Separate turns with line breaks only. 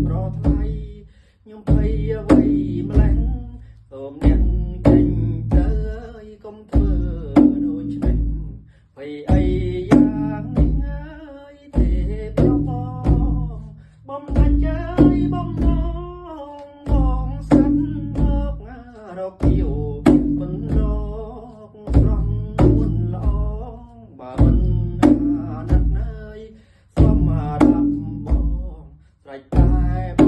ប្រថ្លៃខ្ញុំភ័យអ្វីម្លេះសូមអ្នកចេញទៅអើយកុំធ្វើដូចនេះភ័យអីយ៉ាងនេះអើយទេប្របំដាច់ចាយបំណងបងសិនរកគៀវមិនរកស្រស់នួនល្អបើមិនអាណិតអើយសូមរាប់បងស្រេចតែ